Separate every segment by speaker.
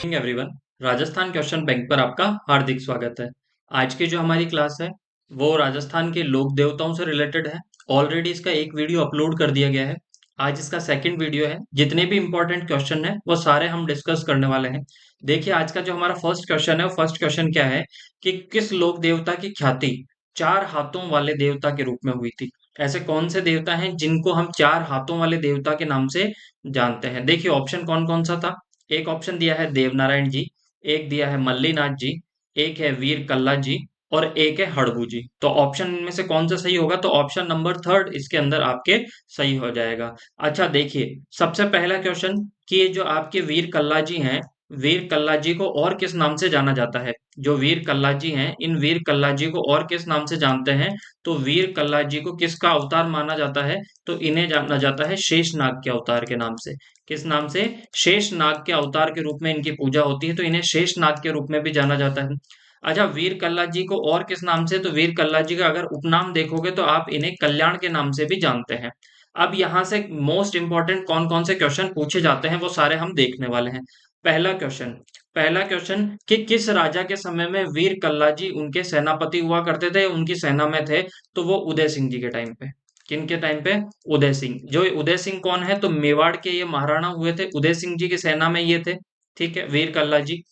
Speaker 1: Morning everyone. Rajasthan question bank पर आपका हार्दिक स्वागत है। आज की जो हमारी क्लास है वो राजस्थान के लोक देवताओं से रिलेटेड है। ऑलरेडी इसका एक वीडियो अपलोड कर दिया गया है। आज इसका सेकंड वीडियो है। जितने भी इंपॉर्टेंट क्वेश्चन है वो सारे हम डिस्कस करने वाले हैं। देखिए, आज का जो हमारा फर्स्ट क्वेश्चन है वो फर्स्ट क्वेश्चन क्या है कि किस लोक देवता की ख्याति चार हाथों वाले देवता के रूप में हुई थी। ऐसे कौन से देवता हैं जिनको हम चार हाथों वाले देवता के नाम से जानते हैं। देखिए, ऑप्शन कौन कौन सा था। एक ऑप्शन दिया है देवनारायण जी, एक दिया है मल्लीनाथ जी, एक है वीर कल्ला जी और एक है हड़बू जी। तो ऑप्शन इनमें से कौन सा सही होगा? तो ऑप्शन नंबर थर्ड इसके अंदर आपके सही हो जाएगा। अच्छा, देखिए, सबसे पहला क्वेश्चन कि ये जो आपके वीर कल्ला जी हैं, वीर कल्ला जी को और किस नाम से जाना जाता है? जो वीर कल्ला जी हैं, इन वीर कल्ला जी को और किस नाम से जानते हैं? तो वीर कल्ला जी को किसका अवतार माना जाता है? तो इन्हें जाना जाता है शेषनाग के अवतार के नाम से। किस नाम से? शेष नाग के अवतार के रूप में इनकी पूजा होती है, तो इन्हें शेष नाग के रूप में भी जाना जाता है। अच्छा, वीर कल्ला जी को और किस नाम से? तो वीर कल्ला जी का अगर उपनाम देखोगे तो आप इन्हें कल्याण के नाम से भी जानते हैं। अब यहां से मोस्ट इंपॉर्टेंट कौन कौन से क्वेश्चन पूछे जाते हैं वो सारे हम देखने वाले हैं। पहला क्वेश्चन, पहला क्वेश्चन कि किस राजा के समय में वीर कल्ला जी उनके सेनापति हुआ करते थे, उनकी सेना में थे? तो वो उदय सिंह जी के टाइम पे। किनके टाइम पे? उदय सिंह। जो उदय सिंह कौन है? तो मेवाड़ के ये महाराणा हुए थे, उदय सिंह जी की सेना में ये थे। ठीक है, वीर कल्ला जी।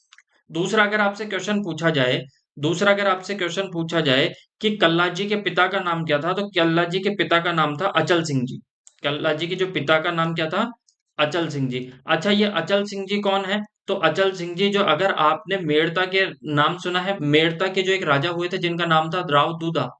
Speaker 1: दूसरा अगर आपसे क्वेश्चन पूछा जाए, दूसरा अगर आपसे क्वेश्चन पूछा जाए कि कल्ला जी के पिता का नाम क्या था, तो कल्ला जी के पिता का नाम था अचल सिंह जी। कल्ला जी के जो पिता का नाम क्या था? अचल सिंह जी। अच्छा, ये अचल सिंह जी कौन है? तो अचल सिंह जी, जो अगर आपने मेड़ता के नाम सुना है, मेड़ता के जो एक राजा हुए थे जिनका नाम था राव दूधा।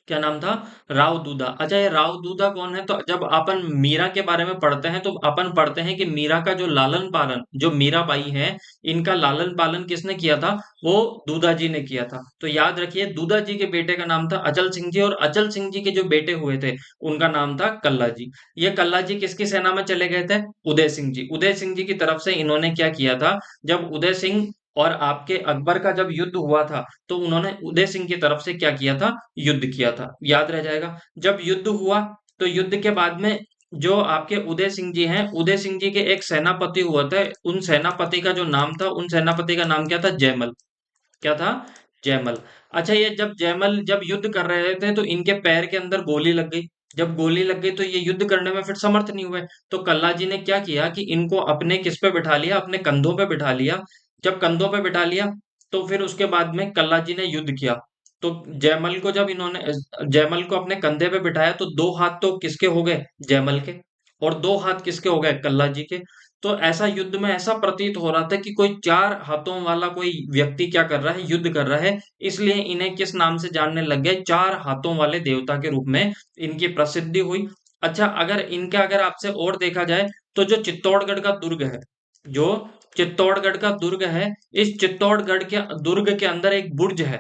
Speaker 1: क्या नाम था? राव दूधा। अच्छा, ये राव दूधा कौन है? तो जब अपन मीरा के बारे में पढ़ते हैं तो अपन पढ़ते हैं कि मीरा का जो लालन पालन, जो मीराबाई है, इनका लालन पालन किसने किया था? वो दूधा जी ने किया था। तो याद रखिए, दूधा जी के बेटे का नाम था अचल सिंह जी और अचल सिंह जी के जो बेटे हुए थे उनका नाम था कल्ला जी। ये कल्ला जी किसकी सेना में चले गए थे? उदय सिंह जी। उदय सिंह जी की तरफ से इन्होंने क्या किया था? जब उदय सिंह और आपके अकबर का जब युद्ध हुआ था तो उन्होंने उदय सिंह की तरफ से क्या किया था? युद्ध किया था। याद रह जाएगा। जब युद्ध हुआ तो युद्ध के बाद में जो आपके उदय सिंह जी हैं, उदय सिंह जी के एक सेनापति हुआ था। उन सेनापति का जो नाम था, उन सेनापति का नाम क्या था? जयमल। क्या था? जयमल। अच्छा, ये जब जयमल जब युद्ध कर रहे थे तो इनके पैर के अंदर गोली लग गई। जब गोली लग गई तो ये युद्ध करने में फिर समर्थ नहीं हुए। तो कल्ला जी ने क्या किया कि इनको अपने किस पे बिठा लिया? अपने कंधों पे बिठा लिया। जब कंधों पे बिठा लिया तो फिर उसके बाद में कल्ला जी ने युद्ध किया। तो जयमल को जब इन्होंने जयमल को अपने कंधे पे बिठाया तो दो हाथ तो किसके हो गए? जयमल के। और दो हाथ किसके हो गए? कल्ला जी के। तो ऐसा युद्ध में ऐसा प्रतीत हो रहा था कि कोई चार हाथों वाला कोई व्यक्ति क्या कर रहा है? युद्ध कर रहा है। इसलिए इन्हें किस नाम से जानने लग गए? चार हाथों वाले देवता के रूप में इनकी प्रसिद्धि हुई। अच्छा, अगर इनका अगर आपसे और देखा जाए तो जो चित्तौड़गढ़ का दुर्ग है, जो चित्तौड़गढ़ का दुर्ग है, इस चित्तौड़गढ़ के दुर्ग के अंदर एक बुर्ज है।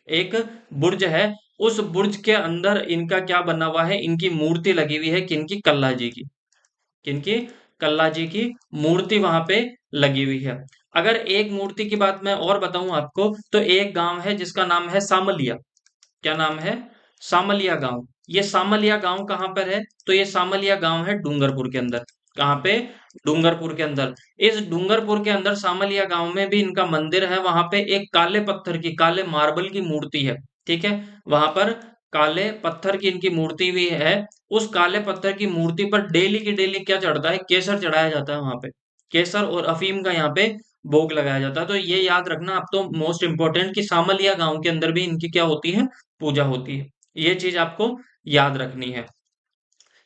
Speaker 1: एक बुर्ज है। उस बुर्ज के अंदर इनका क्या बना हुआ है? इनकी मूर्ति लगी हुई है। किनकी? कल्ला जी की। किनकी? कल्ला जी की मूर्ति वहां पे लगी हुई है। अगर एक मूर्ति की बात मैं और बताऊं आपको तो एक गांव है जिसका नाम है सामलिया। क्या नाम है? सामलिया गांव। ये सामलिया गांव कहाँ पर है? तो ये सामलिया गांव है डूंगरपुर के अंदर। कहाँ पे? डूंगरपुर के अंदर। इस डूंगरपुर के अंदर सामलिया गांव में भी इनका मंदिर है। वहां पे एक काले पत्थर की, काले मार्बल की मूर्ति है। ठीक है, वहां पर काले पत्थर की इनकी मूर्ति भी है। उस काले पत्थर की मूर्ति पर डेली की डेली क्या चढ़ता है? केसर चढ़ाया जाता है वहां पे। केसर और अफीम का यहाँ पे भोग लगाया जाता है। तो ये याद रखना आप, तो मोस्ट इंपोर्टेंट कि सामलिया गांव के अंदर भी इनकी क्या होती है? पूजा होती है। ये चीज आपको याद रखनी है।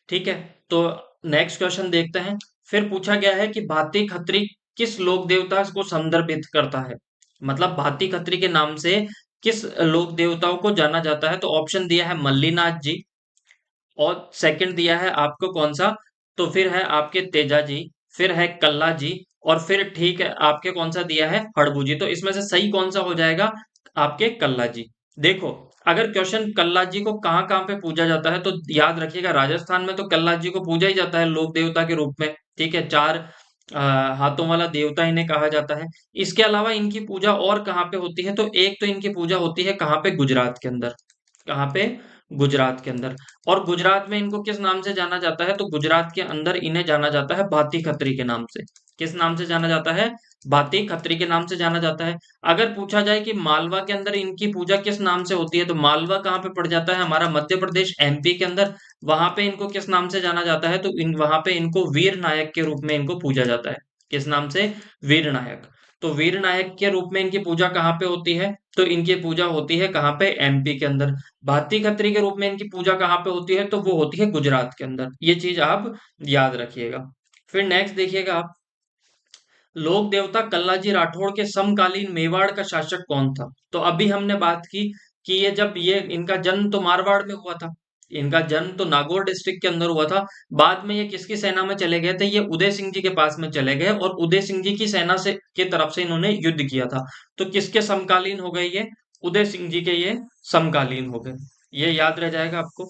Speaker 1: ठीक है, तो नेक्स्ट क्वेश्चन देखते हैं। फिर पूछा गया है कि भाती खत्री किस लोक देवता को संदर्भित करता है? मतलब भाती खत्री के नाम से किस लोक देवताओं को जाना जाता है? तो ऑप्शन दिया है मल्लीनाथ जी, और सेकंड दिया है आपको कौन सा? तो फिर है आपके तेजा जी, फिर है कल्ला जी, और फिर ठीक है आपके कौन सा दिया है? हड़बू जी। तो इसमें से सही कौन सा हो जाएगा? आपके कल्ला जी। देखो, अगर क्वेश्चन कल्ला जी को कहाँ कहाँ पे पूजा जाता है तो याद रखिएगा, राजस्थान में तो कल्ला जी को पूजा ही जाता है लोक देवता के रूप में। ठीक है, चार हाथों वाला देवता इन्हें कहा जाता है। इसके अलावा इनकी पूजा और कहाँ पे होती है? तो एक तो इनकी पूजा होती है कहाँ पे? गुजरात के अंदर। कहाँ पे? गुजरात के अंदर। और गुजरात में इनको किस नाम से जाना जाता है? तो गुजरात के अंदर इन्हें जाना जाता है भाती खत्री के नाम से। किस नाम से जाना जाता है? भाती खत्री के नाम से जाना जाता है। अगर पूछा जाए कि मालवा के अंदर इनकी पूजा किस नाम से होती है, तो मालवा कहाँ पे पड़ जाता है, हमारा मध्य प्रदेश एमपी के अंदर। वहां पे इनको किस नाम से जाना जाता है, तो वहां पे इनको वीर नायक के रूप में इनको पूजा जाता है। किस नाम से? वीर नायक। तो वीर नायक के रूप में इनकी पूजा कहाँ पे होती है, तो इनकी पूजा होती है कहाँ पे? एमपी के अंदर। भाती खत्री के रूप में इनकी पूजा कहाँ पे होती है, तो वो होती है गुजरात के अंदर। ये चीज आप याद रखिएगा। फिर नेक्स्ट देखिएगा आप, लोक देवता कल्लाजी राठौड़ के समकालीन मेवाड़ का शासक कौन था? तो अभी हमने बात की कि ये जब ये इनका जन्म तो मारवाड़ में हुआ था, इनका जन्म तो नागौर डिस्ट्रिक्ट के अंदर हुआ था। बाद में ये किसकी सेना में चले गए थे? ये उदय सिंह जी के पास में चले गए और उदय सिंह जी की सेना से की तरफ से इन्होंने युद्ध किया था। तो किसके समकालीन हो गए ये? उदय सिंह जी के ये समकालीन हो गए। ये याद रह जाएगा आपको।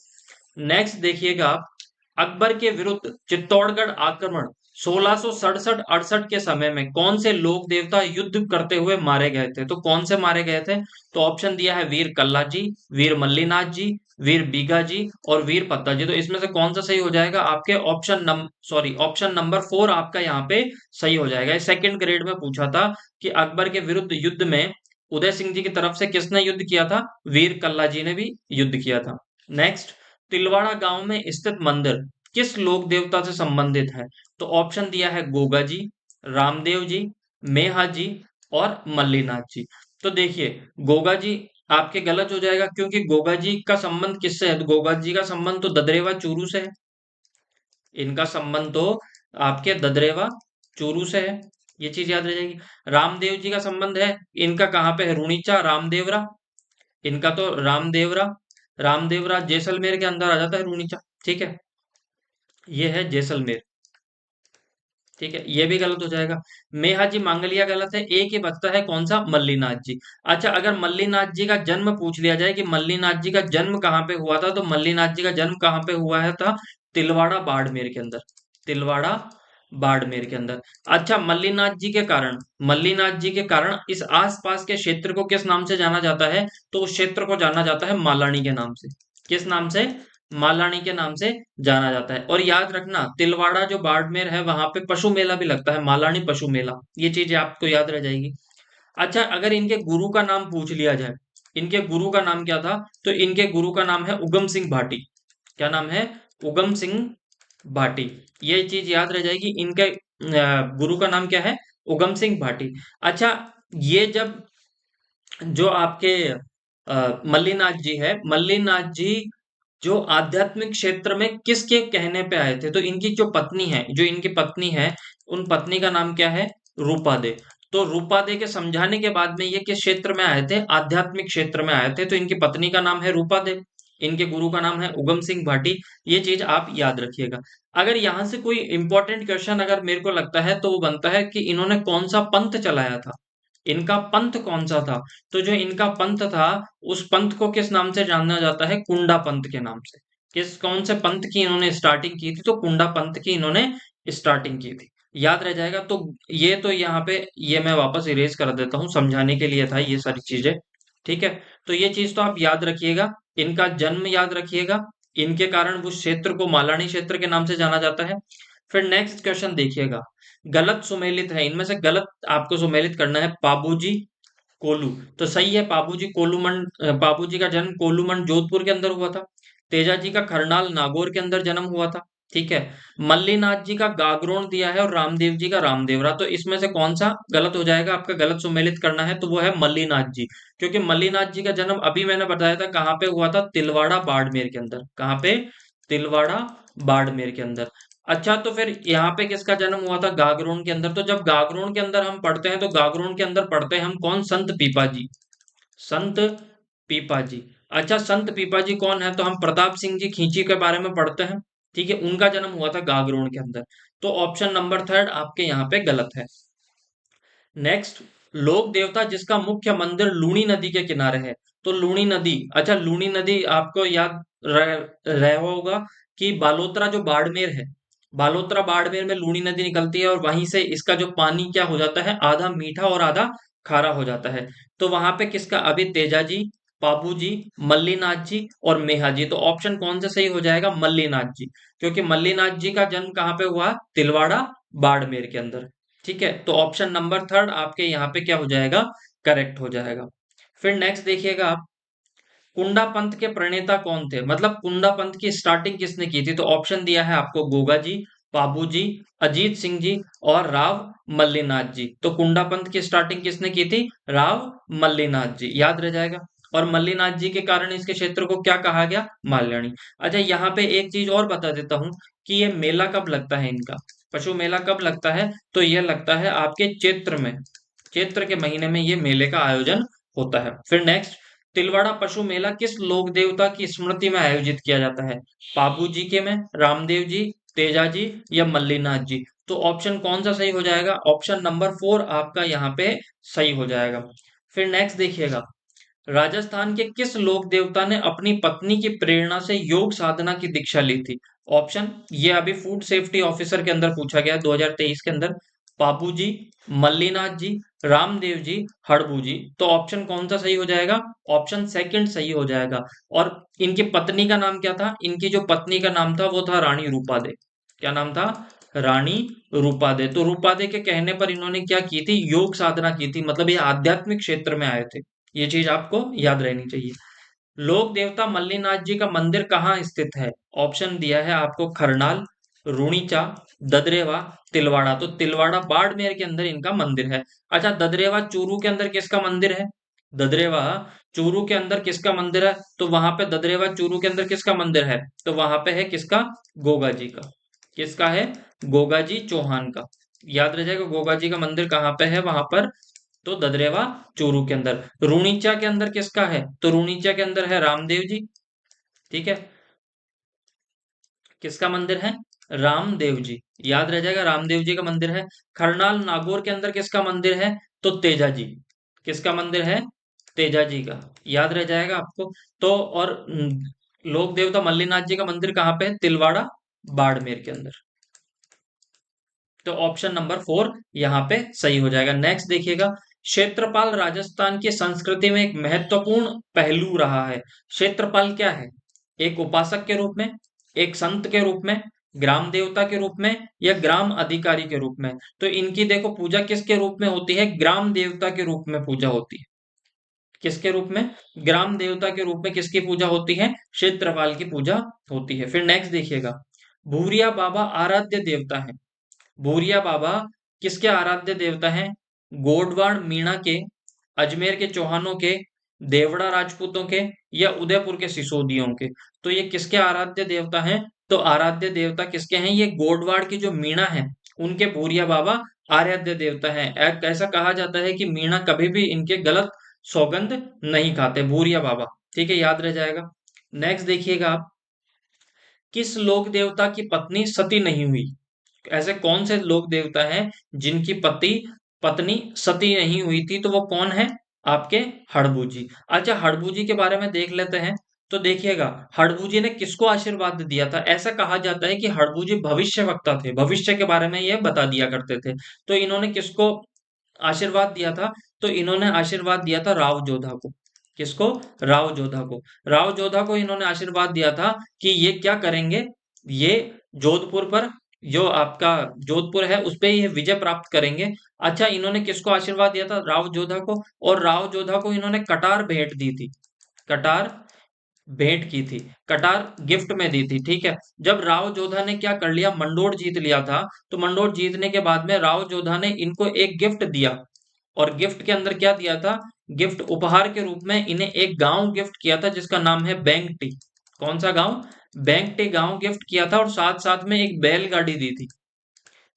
Speaker 1: नेक्स्ट देखिएगा आप, अकबर के विरुद्ध चित्तौड़गढ़ आक्रमण 1667-68 के समय में कौन से लोक देवता युद्ध करते हुए मारे गए थे? तो कौन से मारे गए थे? तो ऑप्शन दिया है वीर कल्ला जी, वीर मल्लीनाथ जी, वीर बीगा जी और वीर पत्ता जी। तो इसमें से कौन सा सही हो जाएगा? आपके ऑप्शन नंबर 4 आपका यहाँ पे सही हो जाएगा। सेकंड ग्रेड में पूछा था कि अकबर के विरुद्ध युद्ध में उदय सिंह जी की तरफ से किसने युद्ध किया था? वीर कल्ला जी ने भी युद्ध किया था। नेक्स्ट, तिलवाड़ा गांव में स्थित मंदिर किस लोक देवता से संबंधित है? तो ऑप्शन दिया है गोगा जी, रामदेव जी, मेहा जी और मल्लीनाथ जी। तो देखिए, गोगा जी आपके गलत हो जाएगा, क्योंकि गोगा जी का संबंध किससे है? तो गोगा जी का संबंध तो ददरेवा चूरू से है। इनका संबंध तो आपके ददरेवा चूरू से है। ये चीज याद रह जाएगी। रामदेव जी का संबंध है इनका कहाँ पे है? रुणीचा रामदेवरा। इनका तो रामदेवरा, रामदेवरा जैसलमेर के अंदर आ जाता है रूनीचा। ठीक है, ये है जैसलमेर। ठीक है, ये भी गलत हो जाएगा। मेहाजी मांगलिया गलत है। एक ही बचता है, कौन सा? मल्लीनाथ जी। अच्छा, अगर मल्लीनाथ जी का जन्म पूछ लिया जाए कि मल्लीनाथ जी का जन्म कहाँ पे हुआ था, तो मल्लीनाथ जी का जन्म कहाँ पे हुआ है था? तिलवाड़ा बाड़मेर के अंदर। तिलवाड़ा बाड़मेर के अंदर। अच्छा, मल्लीनाथ जी के कारण इस आसपास के क्षेत्र को किस नाम से जाना जाता है? तो उस क्षेत्र को जाना जाता है मालानी के नाम से। किस नाम से? मालानी के नाम से जाना जाता है। और याद रखना, तिलवाड़ा जो बाड़मेर है वहां पे पशु मेला भी लगता है, मालानी पशु मेला। ये चीज आपको याद रह जाएगी। अच्छा, अगर इनके गुरु का नाम पूछ लिया जाए, इनके गुरु का नाम क्या था? तो इनके गुरु का नाम है उगम सिंह भाटी। क्या नाम है? उगम सिंह भाटी। ये चीज याद रह जाएगी। इनके गुरु का नाम क्या है? उगम सिंह भाटी। अच्छा, ये जब जो आपके मल्लीनाथ जी है, मल्लीनाथ जी जो आध्यात्मिक क्षेत्र में किसके कहने पे आए थे? तो इनकी जो पत्नी है, उन पत्नी का नाम क्या है? रूपा दे। तो रूपा दे के समझाने के बाद में ये किस क्षेत्र में आए थे? आध्यात्मिक क्षेत्र में आए थे। तो इनकी पत्नी का नाम है रूपा दे, इनके गुरु का नाम है उगम सिंह भाटी। ये चीज आप याद रखिएगा। अगर यहां से कोई इंपॉर्टेंट क्वेश्चन अगर मेरे को लगता है, तो वो बनता है कि इन्होंने कौन सा पंथ चलाया था, इनका पंथ कौन सा था? तो जो इनका पंथ था, उस पंथ को किस नाम से जाना जाता है? कुंडा पंथ के नाम से। कौन से पंथ की इन्होंने स्टार्टिंग की थी? तो कुंडा पंथ की इन्होंने स्टार्टिंग की थी। याद रह जाएगा। तो ये तो यहाँ पे ये मैं वापस इरेज कर देता हूँ, समझाने के लिए था ये सारी चीजें। ठीक है, तो ये चीज तो आप याद रखिएगा। इनका जन्म याद रखिएगा, इनके कारण उस क्षेत्र को मालानी क्षेत्र के नाम से जाना जाता है। फिर नेक्स्ट क्वेश्चन देखिएगा, गलत सुमेलित है, इनमें से गलत आपको सुमेलित करना है। पाबूजी कोलू, तो सही है पाबूजी कोलूमंड। पाबूजी का जन्म कोलूमंड जोधपुर के अंदर हुआ था। तेजाजी का खरनाल नागौर के अंदर जन्म हुआ था। ठीक है, मल्लीनाथ जी का गागरोन दिया है और रामदेव जी का रामदेवरा। तो इसमें से कौन सा गलत हो जाएगा? आपका गलत सुमेलित करना है, तो वो है मल्लीनाथ जी। क्योंकि मल्लीनाथ जी का जन्म अभी मैंने बताया था कहाँ पे हुआ था? तिलवाड़ा बाड़मेर के अंदर। कहाँ पे? तिलवाड़ा बाड़मेर के अंदर। अच्छा, तो फिर यहाँ पे किसका जन्म हुआ था? गागरोन के अंदर। तो जब गागरोन के अंदर हम पढ़ते हैं, तो गागरोन के अंदर पढ़ते हैं हम कौन? संत पीपा जी। संत पीपा जी। अच्छा, संत पीपा जी कौन है? तो हम प्रताप सिंह जी खींची के बारे में पढ़ते हैं। ठीक है, उनका जन्म हुआ था गागरोन के अंदर। तो ऑप्शन नंबर थर्ड आपके यहाँ पे गलत है। नेक्स्ट, लोक देवता जिसका मुख्य मंदिर लूणी नदी के किनारे है। तो लूणी नदी, अच्छा लूणी नदी आपको याद रह होगा कि बालोतरा जो बाड़मेर है, बालोतरा बाड़मेर में लूणी नदी निकलती है और वहीं से इसका जो पानी क्या हो जाता है? आधा मीठा और आधा खारा हो जाता है। तो वहां पे किसका? अभी तेजा जी, पापू जी, मल्लीनाथ जी और मेहा जी। तो ऑप्शन कौन सा सही हो जाएगा? मल्लीनाथ जी। क्योंकि मल्लीनाथ जी का जन्म कहाँ पे हुआ? तिलवाड़ा बाड़मेर के अंदर। ठीक है, तो ऑप्शन नंबर थर्ड आपके यहाँ पे क्या हो जाएगा, करेक्ट हो जाएगा। फिर नेक्स्ट देखिएगा आप, कुंडा पंथ के प्रणेता कौन थे, मतलब कुंडा पंथ की स्टार्टिंग किसने की थी, तो ऑप्शन दिया है आपको गोगा जी, बाबू जी, अजीत सिंह जी और राव मल्लीनाथ जी। तो कुंडा पंथ की स्टार्टिंग किसने की थी, राव मल्लीनाथ जी, याद रह जाएगा। और मल्लीनाथ जी के कारण इसके क्षेत्र को क्या कहा गया, माल्याणी। अच्छा, यहाँ पे एक चीज और बता देता हूँ कि ये मेला कब लगता है इनका, पशु मेला कब लगता है, तो ये लगता है आपके चैत्र में, चैत्र के महीने में ये मेले का आयोजन होता है। फिर नेक्स्ट, तिलवाड़ा पशु मेला किस लोक देवता की स्मृति में आयोजित किया जाता है, बाबू जी के में, रामदेव जी, तेजा जी या मल्लीनाथ जी। तो ऑप्शन कौन सा सही हो जाएगा, ऑप्शन नंबर फोर आपका यहाँ पे सही हो जाएगा। फिर नेक्स्ट देखिएगा, राजस्थान के किस लोक देवता ने अपनी पत्नी की प्रेरणा से योग साधना की दीक्षा ली थी। ऑप्शन, ये अभी फूड सेफ्टी ऑफिसर के अंदर पूछा गया 2023 के अंदर, बाबू जी, मल्लीनाथ जी, रामदेव जी, हड़बू जी। तो ऑप्शन कौन सा सही हो जाएगा, ऑप्शन सेकंड सही हो जाएगा। और इनकी पत्नी का नाम क्या था, इनकी जो पत्नी का नाम था वो था रानी रूपादे। क्या नाम था, रानी रूपादे। तो रूपादे के कहने पर इन्होंने क्या की थी, योग साधना की थी, मतलब ये आध्यात्मिक क्षेत्र में आए थे। ये चीज आपको याद रहनी चाहिए। लोक देवता मल्लीनाथ जी का मंदिर कहाँ स्थित है, ऑप्शन दिया है आपको खरनाल, रूणीचा, ददरेवा, तिलवाड़ा। तो तिलवाड़ा बाड़मेर के अंदर इनका मंदिर है। अच्छा, ददरेवा चूरू के अंदर किसका मंदिर है, ददरेवा चूरू के अंदर किसका मंदिर है, तो वहां पे ददरेवा चूरू के अंदर किसका मंदिर है, तो वहां पे है किसका, गोगा जी का। किसका है, गोगा जी चौहान का। याद रह जाएगा गोगा जी का मंदिर कहाँ पे है वहां पर, तो ददरेवा चूरू के अंदर। रूणीचा के अंदर किसका है, तो रूणीचा के अंदर है रामदेव जी। ठीक है, किसका मंदिर है, रामदेव जी, याद रह जाएगा रामदेव जी का मंदिर है। खरनाल नागौर के अंदर किसका मंदिर है, तो तेजा जी। किसका मंदिर है, तेजा जी का, याद रह जाएगा आपको। तो और लोक देवता मल्लीनाथ जी का मंदिर कहाँ पे है, तिलवाड़ा बाड़मेर के अंदर। तो ऑप्शन नंबर फोर यहाँ पे सही हो जाएगा। नेक्स्ट देखिएगा, क्षेत्रपाल राजस्थान की संस्कृति में एक महत्वपूर्ण पहलू रहा है। क्षेत्रपाल क्या है, एक उपासक के रूप में, एक संत के रूप में, ग्राम देवता के रूप में या ग्राम अधिकारी के रूप में। तो इनकी देखो पूजा किसके रूप में होती है, ग्राम देवता के रूप में पूजा होती है। किसके रूप में, ग्राम देवता के रूप में किसकी पूजा होती है, क्षेत्रपाल की पूजा होती है। फिर नेक्स्ट देखिएगा, भूरिया बाबा आराध्य देवता है। भूरिया बाबा किसके आराध्य देवता हैं, गोडवाड़ मीणा के, अजमेर के चौहानों के, देवड़ा राजपूतों के या उदयपुर के सिसोदियों के। तो ये किसके आराध्य देवता हैं, तो आराध्य देवता किसके हैं, ये गोडवाड़ की जो मीणा है उनके भूरिया बाबा आराध्य देवता हैं। ऐसा कहा जाता है कि मीणा कभी भी इनके गलत सौगंध नहीं खाते, भूरिया बाबा। ठीक है, याद रह जाएगा। नेक्स्ट देखिएगा आप, किस लोक देवता की पत्नी सती नहीं हुई, ऐसे कौन से लोक देवता हैं जिनकी पत्नी सती नहीं हुई थी, तो वो कौन है, आपके हड़बू जी। अच्छा, हड़बू जी के बारे में देख लेते हैं। तो देखिएगा, हड़बू जी ने किसको आशीर्वाद दिया था, ऐसा कहा जाता है कि हड़बू जी भविष्य वक्ता थे, भविष्य के बारे में ये बता दिया करते थे। तो इन्होंने किसको आशीर्वाद दिया था, तो इन्होंने आशीर्वाद दिया था राव जोधा को। किसको, राव जोधा को। राव जोधा को इन्होंने आशीर्वाद दिया था कि ये क्या करेंगे, ये जोधपुर पर, जो आपका जोधपुर है उस पे ये विजय प्राप्त करेंगे। अच्छा, इन्होंने किसको आशीर्वाद दिया था, राव जोधा को। और राव जोधा को इन्होंने कटार भेंट दी थी, कटार भेंट की थी, कटार गिफ्ट में दी थी। ठीक है, जब राव जोधा ने क्या कर लिया, मंडोर जीत लिया था, तो मंडोर जीतने के बाद में राव जोधा ने इनको एक गिफ्ट दिया। और गिफ्ट के अंदर क्या दिया था, गिफ्ट उपहार के रूप में इन्हें एक गांव गिफ्ट किया था जिसका नाम है बेंगटी। कौन सा गांव, बेंगटी गांव गिफ्ट किया था, और साथ साथ में एक बैलगाड़ी दी थी।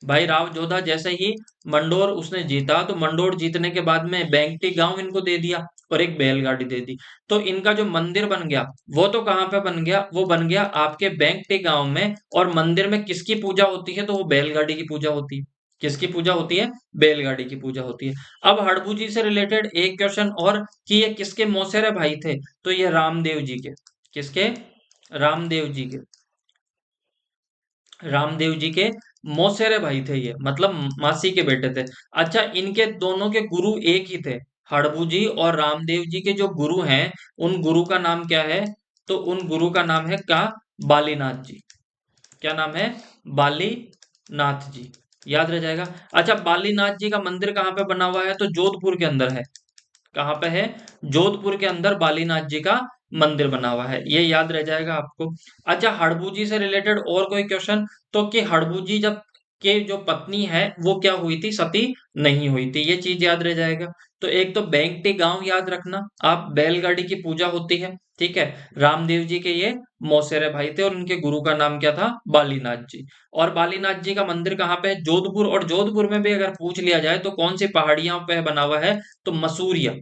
Speaker 1: भाई राव जोधा जैसे ही मंडोर उसने जीता, तो मंडोर जीतने के बाद में बेंगटी गांव इनको दे दिया और एक बैलगाड़ी दे दी। तो इनका जो मंदिर बन गया वो तो कहाँ पे बन गया, वो बन गया आपके बेंगटी गांव में। और मंदिर में किसकी पूजा होती है, तो वो बैलगाड़ी की पूजा होती है। किसकी पूजा होती है, बैलगाड़ी की पूजा होती है। अब हड़बू जी से रिलेटेड एक क्वेश्चन और, कि ये किसके मौसेरे भाई थे, तो ये रामदेव जी के। किसके, रामदेव जी के, रामदेव जी के मौसेरे भाई थे ये, मतलब मासी के बेटे थे। अच्छा, इनके दोनों के गुरु एक ही थे, हड़बू जी और रामदेव जी के जो गुरु हैं, उन गुरु का नाम क्या है, तो उन गुरु का नाम है का, बालीनाथ जी। क्या नाम है, बालीनाथ जी। याद रह जाएगा। अच्छा, बालीनाथ जी का मंदिर कहाँ पे बना हुआ है? तो जोधपुर के अंदर है। कहाँ पे है? जोधपुर के अंदर बालीनाथ जी का मंदिर बना हुआ है, ये याद रह जाएगा आपको। अच्छा, हड़बू से रिलेटेड और कोई क्वेश्चन? तो कि हड़बू जब के जो पत्नी है वो क्या हुई थी? सती नहीं हुई थी, ये चीज याद रह जाएगा। तो एक तो बेंगटी गांव याद रखना आप, बैलगाड़ी की पूजा होती है, ठीक है। रामदेव जी के ये मौसेरे भाई थे और उनके गुरु का नाम क्या था? बालीनाथ जी। और बालीनाथ जी का मंदिर कहाँ पे है? जोधपुर। और जोधपुर में भी अगर पूछ लिया जाए तो कौन सी पहाड़ियों पे बना हुआ है? तो मसूरिया।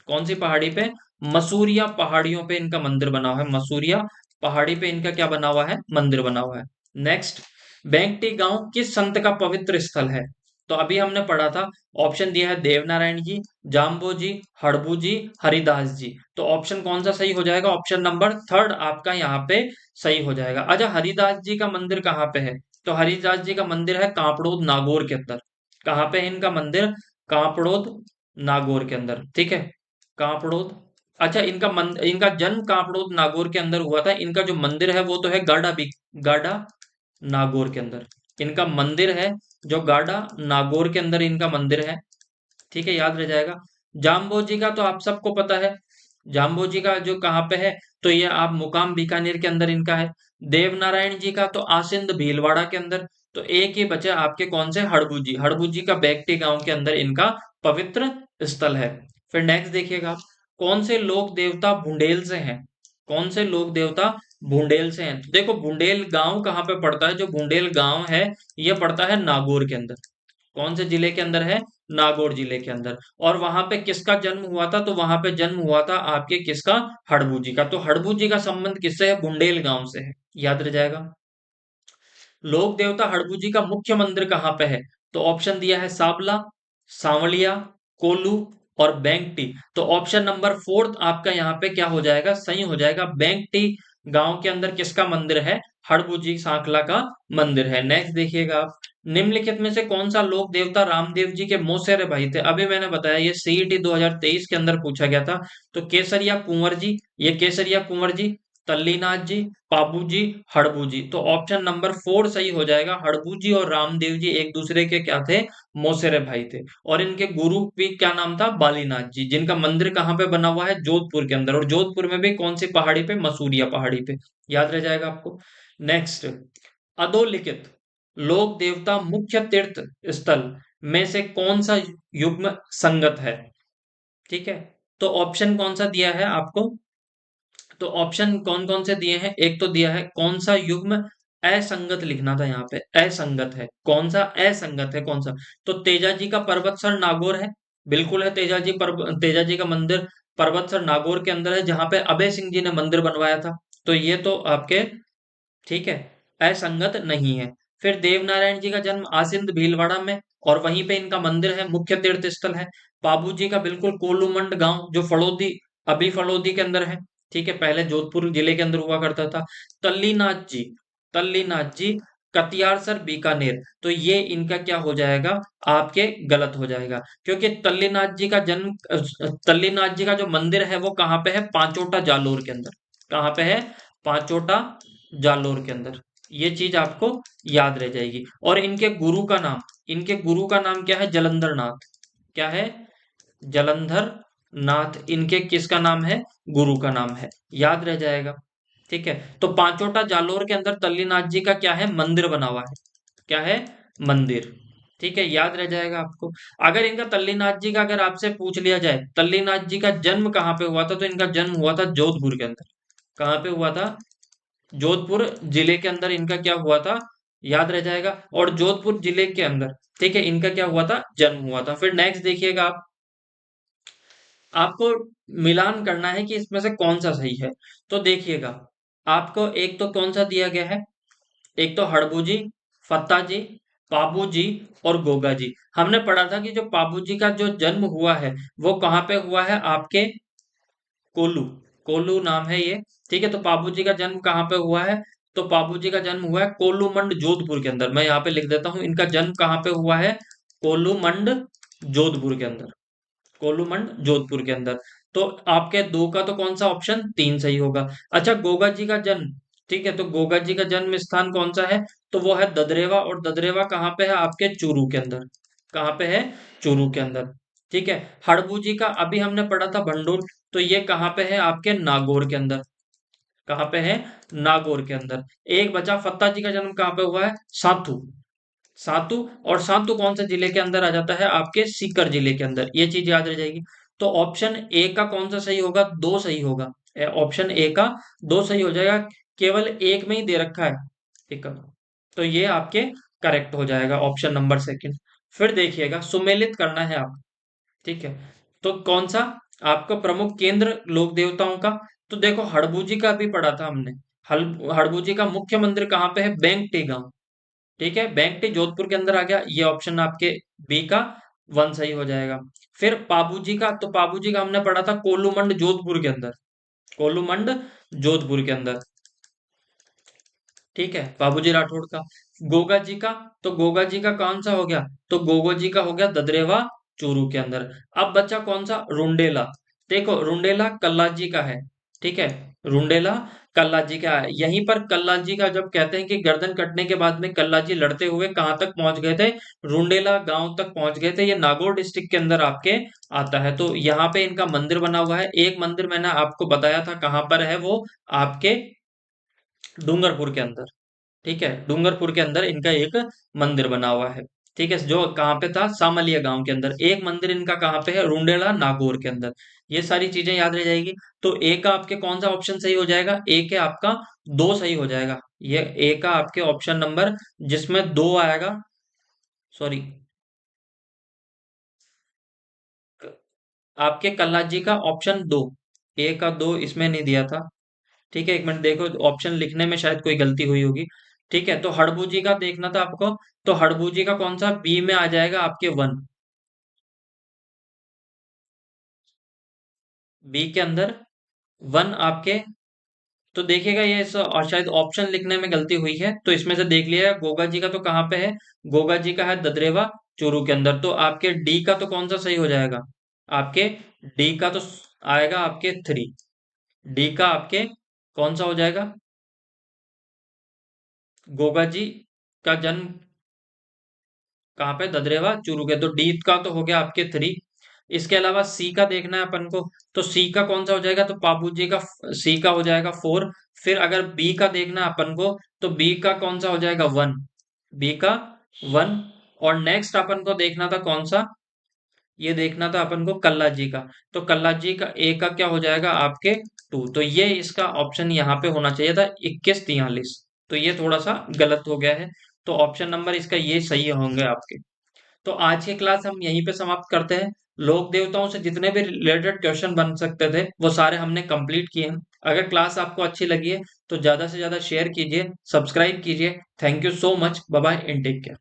Speaker 1: कौन सी पहाड़ी पे? मसूरिया पहाड़ियों पे इनका मंदिर बना हुआ है। मसूरिया पहाड़ी पे इनका क्या बना हुआ है? मंदिर बना हुआ है। नेक्स्ट, बेंकटी गांव किस संत का पवित्र स्थल है? तो अभी हमने पढ़ा था, ऑप्शन दिया है देवनारायण जी, जाम्बो जी, हड़बू जी, हरिदास जी। तो ऑप्शन कौन सा सही हो जाएगा? ऑप्शन नंबर थर्ड आपका यहाँ पे सही हो जाएगा। अच्छा, हरिदास जी का मंदिर कहाँ पे है? तो हरिदास जी का मंदिर है कापड़ोद नागौर के अंदर। कहाँ पे है इनका मंदिर? कापड़ोद नागौर के अंदर, ठीक है। कापड़ोद। अच्छा, इनका जन्म कापड़ोद नागौर के अंदर हुआ था। इनका जो मंदिर है वो तो है गाडा नागौर के अंदर इनका मंदिर है, जो गाडा नागौर के अंदर इनका मंदिर है, ठीक है, याद रह जाएगा। जाम्बो जी का तो आप सबको पता है, जाम्बो जी का जो कहाँ पे है? तो ये आप मुकाम बीकानेर के अंदर इनका है। देवनारायण जी का तो आसिंद भीलवाड़ा के अंदर। तो एक ही बचे आपके, कौन से? हड़बू जी। हड़बू जी का बैकटी गांव के अंदर इनका पवित्र स्थल है। फिर नेक्स्ट देखिएगा आप, कौन से लोक देवता बुंडेल से हैं? कौन से लोक देवता बुंडेल से हैं? तो देखो, बुंडेल गांव कहाँ पे पड़ता है? जो बुंडेल गांव है ये पड़ता है नागौर के अंदर। कौन से जिले के अंदर है? नागौर जिले के अंदर। और वहां पे किसका जन्म हुआ था? तो वहां पे जन्म हुआ था आपके किसका? हड़बू जी का। तो हड़बू जी का संबंध किससे है? बुंडेल गांव से है, याद रह जाएगा। लोक देवता हड़बू जी का मुख्य मंदिर कहाँ पे है? तो ऑप्शन दिया है सावला, सांवलिया, कोल्लू और बैंकटी। तो ऑप्शन नंबर फोर्थ आपका यहाँ पे क्या हो जाएगा? सही हो जाएगा। बैंकटी गांव के अंदर किसका मंदिर है? हड़बू जी सांखला का मंदिर है। नेक्स्ट देखिएगा आप, निम्नलिखित में से कौन सा लोक देवता रामदेव जी के मौसेरे भाई थे? अभी मैंने बताया ये सीईटी 2023 के अंदर पूछा गया था। तो केसरिया कुंवर जी, ये केसरिया कुंवर जी, तल्लीनाथ जी, पाबू जी, हड़बू जी। तो ऑप्शन नंबर फोर सही हो जाएगा। हड़बू जी और रामदेव जी एक दूसरे के क्या थे? मौसेरे भाई थे। और इनके गुरु भी क्या नाम था? बालीनाथ जी, जिनका मंदिर कहाँ पे बना हुआ है? जोधपुर के अंदर। और जोधपुर में भी कौन सी पहाड़ी पे? मसूरिया पहाड़ी पे, याद रह जाएगा आपको। नेक्स्ट, अधोलिखित लोक देवता मुख्य तीर्थ स्थल में से कौन सा युग्म संगत है? ठीक है। तो ऑप्शन कौन सा दिया है आपको? तो ऑप्शन कौन कौन से दिए हैं? एक तो दिया है कौन सा युग्म असंगत, लिखना था यहाँ पे, असंगत है। कौन सा असंगत है? कौन सा? तो तेजाजी का पर्वतसर नागौर है, बिल्कुल है। तेजाजी का मंदिर पर्वतसर नागौर के अंदर है, जहां पे अभय सिंह जी ने मंदिर बनवाया था। तो ये तो आपके, ठीक है, असंगत नहीं है। फिर देवनारायण जी का जन्म आसिंद भीलवाड़ा में, और वहीं पे इनका मंदिर है, मुख्य तीर्थ स्थल है। बाबू जी का बिल्कुल कोलूमंड गांव, जो फड़ौदी, अभी फड़ौदी के अंदर है, ठीक है, पहले जोधपुर जिले के अंदर हुआ करता था। तल्लीनाथ जी, तल्लीनाथ जी कतियारसर बीकानेर। तो ये इनका क्या हो जाएगा? आपके गलत हो जाएगा, क्योंकि तल्लीनाथ जी का जो मंदिर है वो कहाँ पे है? पांचोटा जालोर के अंदर। कहाँ पे है? पांचोटा जालोर के अंदर। ये चीज आपको याद रह जाएगी। और इनके गुरु का नाम क्या है? जलंधर नाथ। क्या है? जलंधर नाथ इनके किसका नाम है? गुरु का नाम है, याद रह जाएगा। ठीक है। तो पांचोटा जालोर के अंदर तल्लीनाथ जी का क्या है? मंदिर बना हुआ है। क्या है? मंदिर। ठीक है, याद रह जाएगा आपको। अगर इनका तल्लीनाथ जी का अगर आपसे पूछ लिया जाए तल्लीनाथ जी का जन्म कहाँ पे हुआ था, तो इनका जन्म हुआ था जोधपुर के अंदर। कहाँ पे हुआ था? जोधपुर जिले के अंदर इनका क्या हुआ था? याद रह जाएगा। और जोधपुर जिले के अंदर, ठीक है, इनका क्या हुआ था? जन्म हुआ था। फिर नेक्स्ट देखिएगा आप, आपको मिलान करना है कि इसमें से कौन सा सही है। तो देखिएगा, आपको एक तो कौन सा दिया गया है? एक तो हड़बू जी, फत्ता जी, पाबू जी और गोगा जी। हमने पढ़ा था कि जो पाबू जी का जो जन्म हुआ है वो कहाँ पे हुआ है? आपके कोल्लू, कोल्लू नाम है ये। ठीक है, तो पाबू जी का जन्म कहाँ पे हुआ है? तो पाबू जी का जन्म हुआ है कोल्लूमंड जोधपुर के अंदर। मैं यहाँ पे लिख देता हूँ, इनका जन्म कहाँ पे हुआ है? कोल्लूमंड जोधपुर के अंदर। कोल्लूमंड जोधपुर के अंदर। तो आपके दो का तो कौन सा ऑप्शन? तीन सही होगा। अच्छा, गोगा जी का जन्म ठीक है, तो गोगा जी का जन्म स्थान कौन सा है? तो वो है ददरेवा, और ददरेवा कहाँ पे है? आपके चूरू के अंदर। कहाँ पे है? चूरू के अंदर। ठीक है। हड़बू जी का अभी हमने पढ़ा था भंडोल, तो ये कहाँ पे है? आपके नागौर के अंदर। कहाँ पे है? नागौर के अंदर। एक बचा, फत्ता जी का जन्म कहाँ पे हुआ है? सातू। सातू, और सातू कौन से जिले के अंदर आ जाता है? आपके सीकर जिले के अंदर। ये चीज याद रह जाएगी। तो ऑप्शन ए का कौन सा सही होगा? दो सही होगा। ऑप्शन ए का दो सही हो जाएगा। केवल एक में ही दे रखा है एक। तो ये आपके करेक्ट हो जाएगा, ऑप्शन नंबर सेकंड। फिर देखिएगा, सुमेलित करना है आप। ठीक है। तो कौन सा आपका प्रमुख केंद्र लोक देवताओं का? तो देखो, हड़बूजी का भी पढ़ा था हमने। हड़बूजी का मुख्य मंदिर कहाँ पे है? बेंकटी गांव। ठीक है, बेंकटी जोधपुर के अंदर आ गया, ये ऑप्शन आपके बी का वन सही हो जाएगा। फिर पाबूजी का, तो पाबूजी का हमने पढ़ा था कोलूमंड जोधपुर के अंदर। कोलूमंड जोधपुर के अंदर। ठीक है, बाबूजी राठौड़ का। गोगा जी का, तो गोगा जी का कौन सा हो गया? तो गोगो जी का हो गया ददरेवा, चूरू के अंदर। अब बच्चा कौन सा? रुंडेला। देखो, रुंडेला कल्ला जी का है। ठीक है, रुंडेला कल्ला जी का है। यहीं पर कल्ला जी का, जब कहते हैं कि गर्दन कटने के बाद में कल्ला जी लड़ते हुए कहां तक पहुंच गए थे? रुंडेला गांव तक पहुंच गए थे। ये नागौर डिस्ट्रिक्ट के अंदर आपके आता है। तो यहाँ पे इनका मंदिर बना हुआ है। एक मंदिर मैंने आपको बताया था कहां पर है, वो आपके डूंगरपुर के अंदर। ठीक है, डूंगरपुर के अंदर इनका एक मंदिर बना हुआ है। ठीक है, जो कहाँ पे था? सामलिया गांव के अंदर। एक मंदिर इनका कहाँ पे है? रुंडेला नागौर के अंदर। ये सारी चीजें याद रह जाएगी। तो ए का आपके कौन सा ऑप्शन सही हो जाएगा? ए के आपका दो सही हो जाएगा। ये ए का आपके ऑप्शन नंबर जिसमें दो आएगा, सॉरी, आपके कल्ला जी का ऑप्शन दो। ए का दो इसमें नहीं दिया था। ठीक है, एक मिनट देखो, ऑप्शन लिखने में शायद कोई गलती हुई होगी। ठीक है, तो हड़बू जी का देखना था आपको। तो हड़बू जी का कौन सा? बी में आ जाएगा आपके वन। बी के अंदर वन आपके। तो देखिएगा, और शायद ऑप्शन लिखने में गलती हुई है, तो इसमें से देख लिया। गोगा जी का तो कहाँ पे है? गोगा जी का है ददरेवा, चूरू के अंदर। तो आपके डी का तो कौन सा सही हो जाएगा? आपके डी का तो आएगा आपके थ्री। डी का आपके कौन सा हो जाएगा? गोगा जी का जन्म कहाँ पे? ददरेवा, चूरू के। तो डी का तो हो गया आपके थ्री। इसके अलावा सी का देखना है अपन को। तो सी का कौन सा हो जाएगा? तो पापू जी का सी का हो जाएगा फोर। फिर अगर बी का देखना है अपन को, तो बी का कौन सा हो जाएगा? वन। बी का वन। और नेक्स्ट अपन को देखना था कौन सा? ये देखना था अपन को कल्ला जी का। तो कल्ला जी का ए का क्या हो जाएगा? आपके टू। तो ये इसका ऑप्शन यहाँ पे होना चाहिए था 2143। तो ये थोड़ा सा गलत हो गया है। तो ऑप्शन नंबर इसका ये सही होंगे आपके। तो आज की क्लास हम यहीं पे समाप्त करते हैं। लोक देवताओं से जितने भी रिलेटेड क्वेश्चन बन सकते थे वो सारे हमने कंप्लीट किए हैं। अगर क्लास आपको अच्छी लगी है तो ज्यादा से ज्यादा शेयर कीजिए, सब्सक्राइब कीजिए। Thank you so much. Bye bye and take care.